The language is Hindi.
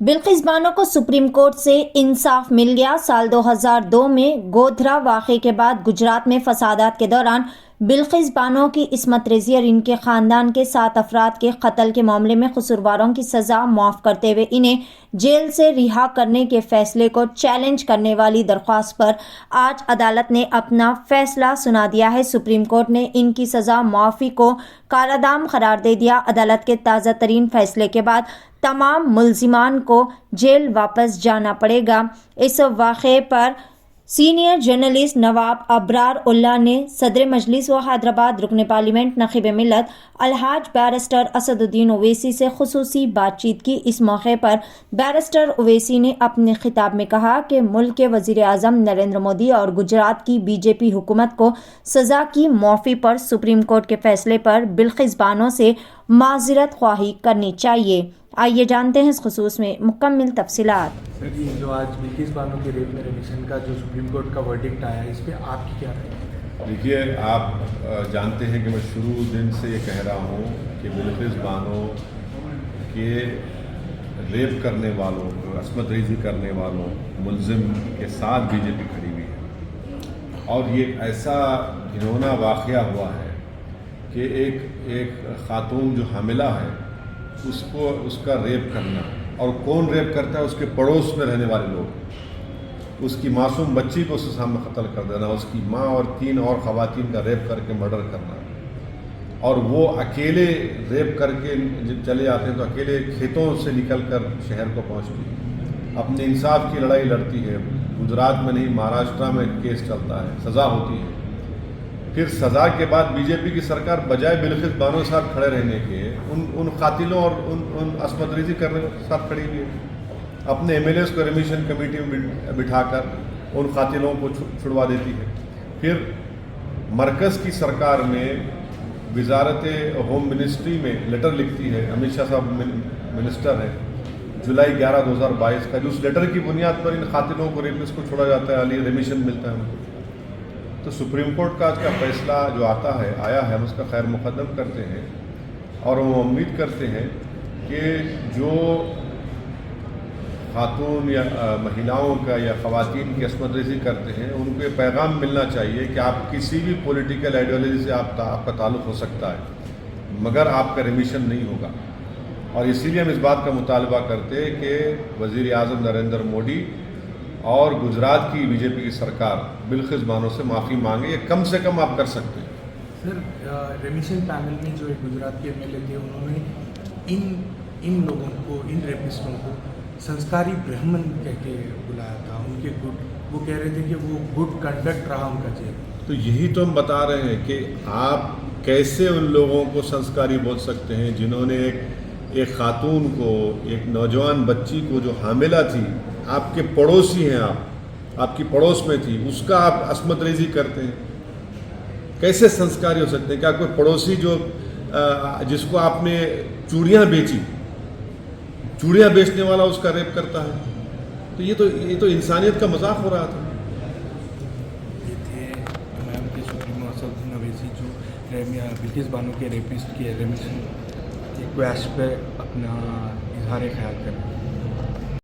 बिल्किस बानो को सुप्रीम कोर्ट से इंसाफ मिल गया। साल 2002 में गोधरा वाक़े के बाद गुजरात में फसादात के दौरान बिल्किस बानो की इस्मत रेज़ी और इनके ख़ानदान के 7 अफराद के कत्ल के मामले में कसूरवारों की सज़ा माफ़ करते हुए इन्हें जेल से रिहा करने के फैसले को चैलेंज करने वाली दरख्वास्त पर आज अदालत ने अपना फैसला सुना दिया है। सुप्रीम कोर्ट ने इनकी सज़ा माफ़ी को कालादाम करार दे दिया। अदालत के ताज़ा तरीन फैसले के बाद तमाम मुल्जिमान को जेल वापस जाना पड़ेगा। इस वाक़े पर सीनियर जर्नलिस्ट नवाब अबरार उल्ला ने सदर मजलिस व हैदराबाद रुकन पार्लियामेंट नखीब मिल्लत अलहाज बैरिस्टर असदुद्दीन ओवैसी से खुसूसी बातचीत की। इस मौके पर बैरिस्टर ओवैसी ने अपने खिताब में कहा कि मुल्क के वज़ीर आज़म नरेंद्र मोदी और गुजरात की बीजेपी हुकूमत को सज़ा की माफ़ी पर सुप्रीम कोर्ट के फैसले पर बिल्किस बानो से माज़रत ख्वाही करनी चाहिए। आइए जानते हैं इस खुसूस में मुकम्मल तफसीलात। सर, ये जो आज बिल्किस बानो के रेप में रिमिशन का जो सुप्रीम कोर्ट का वर्डिक्ट आया है, इस पर आपकी क्या राय है? देखिए, आप जानते हैं कि मैं शुरू दिन से ये कह रहा हूँ कि बिल्किस बानो के रेप करने वालों, अस्मत रेज़ी करने वालों मुल्ज़िम के साथ बीजेपी खड़ी हुई है। और ये ऐसा घिनौना वाक़या हुआ है कि एक ख़ातून जो हामिला है उसको उसका रेप करना, और कौन रेप करता है? उसके पड़ोस में रहने वाले लोग। उसकी मासूम बच्ची को उसके सामने कत्ल कर देना, उसकी माँ और 3 और ख़वातीन का रेप करके मर्डर करना, और वो अकेले रेप करके जब चले जाते हैं तो अकेले खेतों से निकलकर शहर को पहुँचती है, अपने इंसाफ की लड़ाई लड़ती है। गुजरात में नहीं, महाराष्ट्र में केस चलता है, सज़ा होती है। फिर सज़ा के बाद बीजेपी की सरकार बजाय बिल्किस बानो के साथ खड़े रहने के उन कातिलों और उन अस्मत रेज़ी करने के साथ खड़ी हुई है। अपने एमएलएस को रिमिशन कमेटी में बिठाकर उन कातिलों को छुड़वा देती है। फिर मरकज़ की सरकार में वजारत होम मिनिस्ट्री में लेटर लिखती है, अमित शाह साहब मिनिस्टर हैं, जुलाई 11, 2022 का, जो उस लेटर की बुनियाद पर इन कातिलों को, रेपिस्ट को छोड़ा जाता है, रिमिशन मिलता है उनको। तो सुप्रीम कोर्ट का आज का फैसला जो आया है हम उसका खैर मुकद्दम करते हैं, और हम उम्मीद करते हैं कि जो खातून या महिलाओं का या ख़वातीन की अस्मत रेज़ी करते हैं उनको ये पैगाम मिलना चाहिए कि आप किसी भी पॉलिटिकल आइडियोलॉजी से आपका ताल्लुक़ हो सकता है, मगर आपका रिमिशन नहीं होगा। और इसीलिए हम इस बात का मुतालबा करते हैं कि वज़ीर आज़म नरेंद्र मोदी और गुजरात की बीजेपी की सरकार बिल्किस बानो से माफ़ी मांगे, ये कम से कम आप कर सकते हैं। सर, रिमिशन पैनल में जो एक गुजरात के एमएलए थे, उन्होंने इन लोगों को, इन रेपिस्टों को संस्कारी ब्राह्मण कह के बुलाया था। उनके वो कह रहे थे कि वो गुड कंडक्ट रहा उनका जेल। तो यही तो हम बता रहे हैं कि आप कैसे उन लोगों को संस्कारी बोल सकते हैं जिन्होंने एक खातून को, एक नौजवान बच्ची को जो हामिला थी, आपके पड़ोसी हैं, आपकी पड़ोस में थी, उसका आप अस्मत रेज़ी करते हैं। कैसे संस्कारी हो सकते हैं? क्या कोई पड़ोसी जो जिसको आपने चूड़ियाँ बेची, चूड़ियाँ बेचने वाला उसका रेप करता है? तो ये तो इंसानियत का मजाक हो रहा था। ये थे मैम के सुप्रीमो असदुद्दीन ओवैसी, जो बिल्किस बानो के रेपिस्ट के रिमिशन रिक्वेस्ट पे अपना इजहार ख्याल करें।